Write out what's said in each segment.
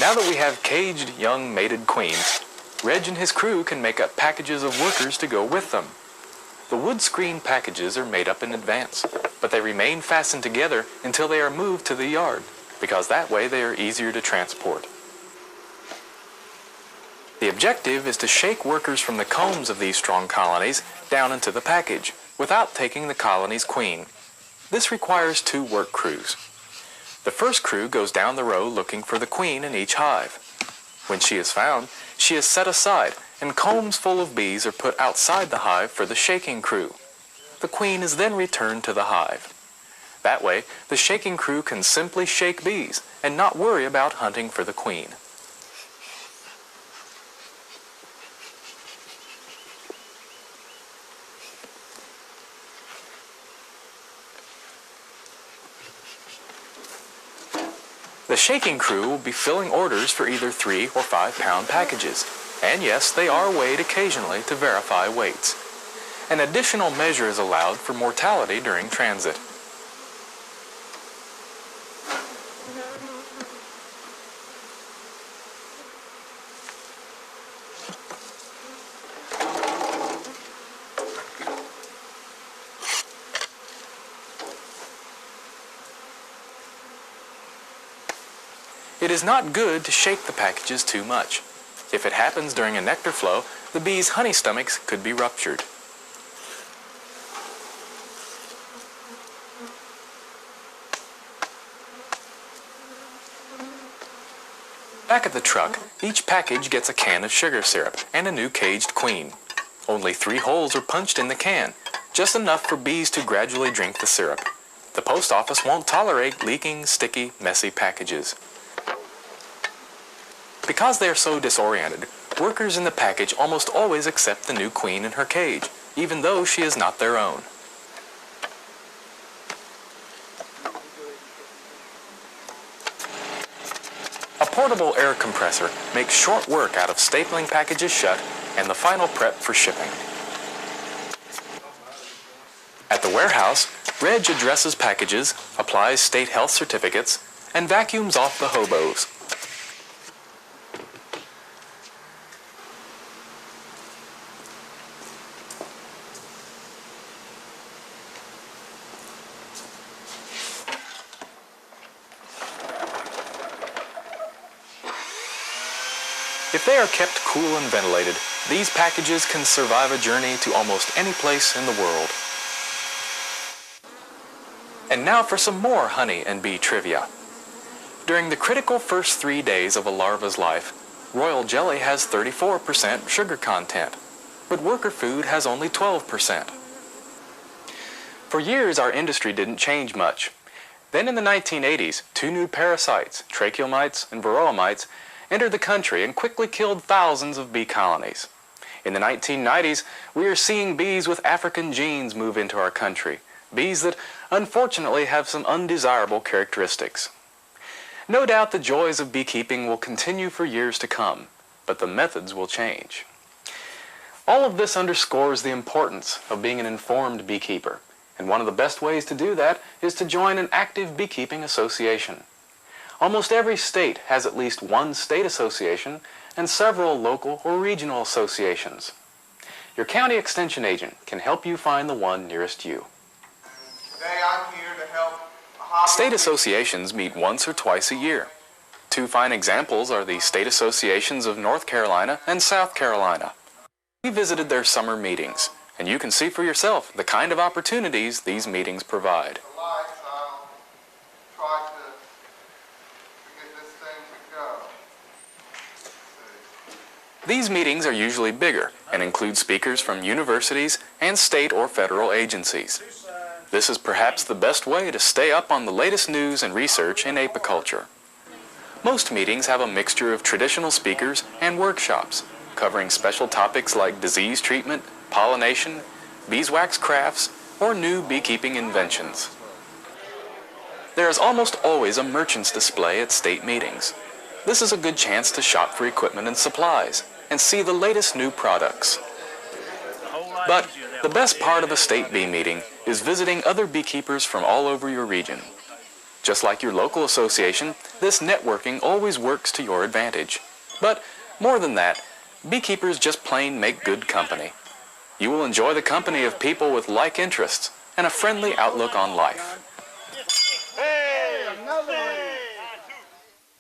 Now that we have caged young mated queens, Reg and his crew can make up packages of workers to go with them. The wood screen packages are made up in advance, but they remain fastened together until they are moved to the yard, because that way they are easier to transport. The objective is to shake workers from the combs of these strong colonies down into the package, without taking the colony's queen. This requires 2 work crews. The first crew goes down the row looking for the queen in each hive. When she is found, she is set aside, and combs full of bees are put outside the hive for the shaking crew. The queen is then returned to the hive. That way, the shaking crew can simply shake bees and not worry about hunting for the queen. The shaking crew will be filling orders for either 3 or 5 pound packages. And yes, they are weighed occasionally to verify weights. An additional measure is allowed for mortality during transit. It is not good to shake the packages too much. If it happens during a nectar flow, the bees' honey stomachs could be ruptured. Back at the truck, each package gets a can of sugar syrup and a new caged queen. Only 3 holes are punched in the can, just enough for bees to gradually drink the syrup. The post office won't tolerate leaking, sticky, messy packages. Because they are so disoriented, workers in the package almost always accept the new queen in her cage, even though she is not their own. A portable air compressor makes short work out of stapling packages shut and the final prep for shipping. At the warehouse, Reg addresses packages, applies state health certificates, and vacuums off the hobos. If they are kept cool and ventilated, these packages can survive a journey to almost any place in the world. And now for some more honey and bee trivia. During the critical first 3 days of a larva's life, royal jelly has 34% sugar content, but worker food has only 12%. For years, our industry didn't change much. Then in the 1980s, 2 new parasites, tracheal mites and varroa mites, entered the country and quickly killed thousands of bee colonies. In the 1990s, we are seeing bees with African genes move into our country, bees that unfortunately have some undesirable characteristics. No doubt the joys of beekeeping will continue for years to come, but the methods will change. All of this underscores the importance of being an informed beekeeper, and one of the best ways to do that is to join an active beekeeping association. Almost every state has at least one state association and several local or regional associations. Your county extension agent can help you find the one nearest you. Today I'm here to help State associations meet once or twice a year. 2 fine examples are the state associations of North Carolina and South Carolina. We visited their summer meetings, and you can see for yourself the kind of opportunities these meetings provide. These meetings are usually bigger and include speakers from universities and state or federal agencies. This is perhaps the best way to stay up on the latest news and research in apiculture. Most meetings have a mixture of traditional speakers and workshops, covering special topics like disease treatment, pollination, beeswax crafts, or new beekeeping inventions. There is almost always a merchant's display at state meetings. This is a good chance to shop for equipment and supplies and see the latest new products. But the best part of a state bee meeting is visiting other beekeepers from all over your region. Just like your local association, this networking always works to your advantage. But more than that, beekeepers just plain make good company. You will enjoy the company of people with like interests and a friendly outlook on life.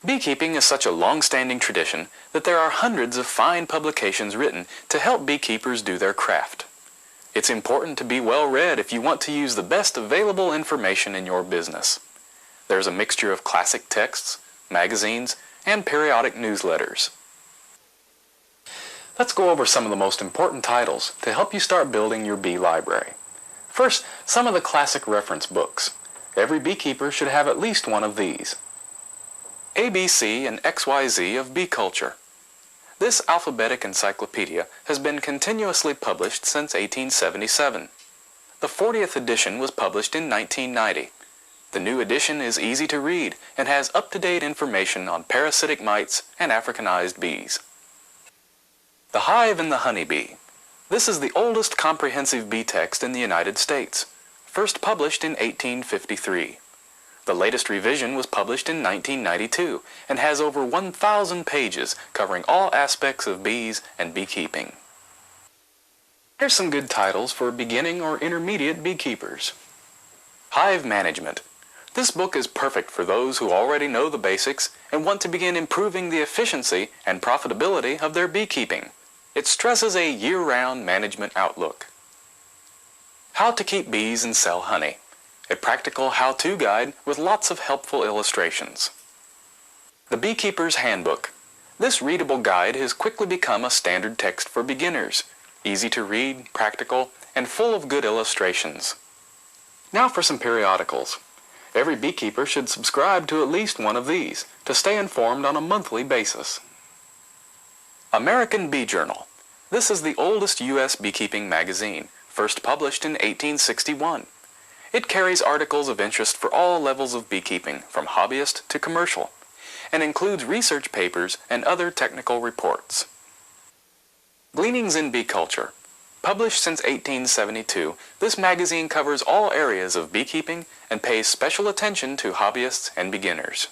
Beekeeping is such a long-standing tradition that there are hundreds of fine publications written to help beekeepers do their craft. It's important to be well read if you want to use the best available information in your business. There's a mixture of classic texts, magazines, and periodic newsletters. Let's go over some of the most important titles to help you start building your bee library. First, some of the classic reference books. Every beekeeper should have at least one of these. ABC and XYZ of Bee Culture. This alphabetic encyclopedia has been continuously published since 1877. The 40th edition was published in 1990. The new edition is easy to read and has up-to-date information on parasitic mites and Africanized bees. The Hive and the Honeybee. This is the oldest comprehensive bee text in the United States, first published in 1853. The latest revision was published in 1992 and has over 1,000 pages covering all aspects of bees and beekeeping. Here's some good titles for beginning or intermediate beekeepers. Hive Management. This book is perfect for those who already know the basics and want to begin improving the efficiency and profitability of their beekeeping. It stresses a year-round management outlook. How to Keep Bees and Sell Honey. A practical how-to guide with lots of helpful illustrations. The Beekeeper's Handbook. This readable guide has quickly become a standard text for beginners, easy to read, practical, and full of good illustrations. Now for some periodicals. Every beekeeper should subscribe to at least one of these to stay informed on a monthly basis. American Bee Journal. This is the oldest U.S. beekeeping magazine, first published in 1861. It carries articles of interest for all levels of beekeeping, from hobbyist to commercial, and includes research papers and other technical reports. Gleanings in Bee Culture. Published since 1872, this magazine covers all areas of beekeeping and pays special attention to hobbyists and beginners.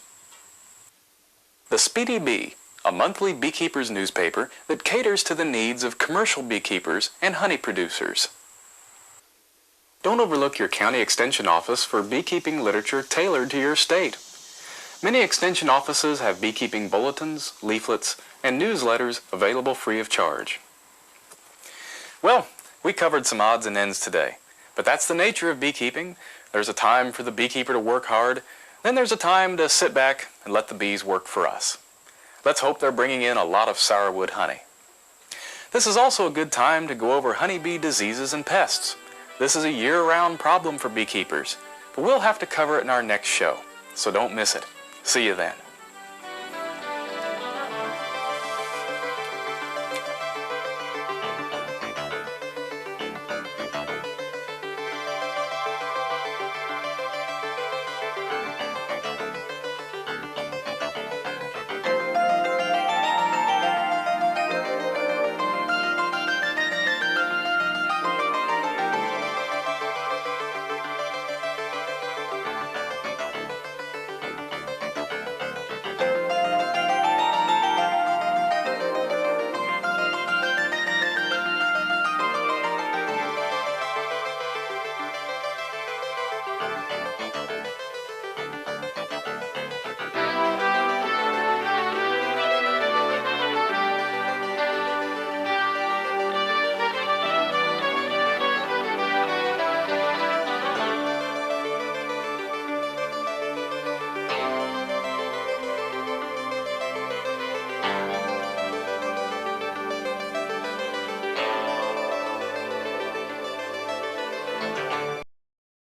The Speedy Bee, a monthly beekeeper's newspaper that caters to the needs of commercial beekeepers and honey producers. Don't overlook your county extension office for beekeeping literature tailored to your state. Many extension offices have beekeeping bulletins, leaflets, and newsletters available free of charge. Well, we covered some odds and ends today, but that's the nature of beekeeping. There's a time for the beekeeper to work hard, then there's a time to sit back and let the bees work for us. Let's hope they're bringing in a lot of sourwood honey. This is also a good time to go over honeybee diseases and pests. This is a year-round problem for beekeepers, but we'll have to cover it in our next show, so don't miss it. See you then.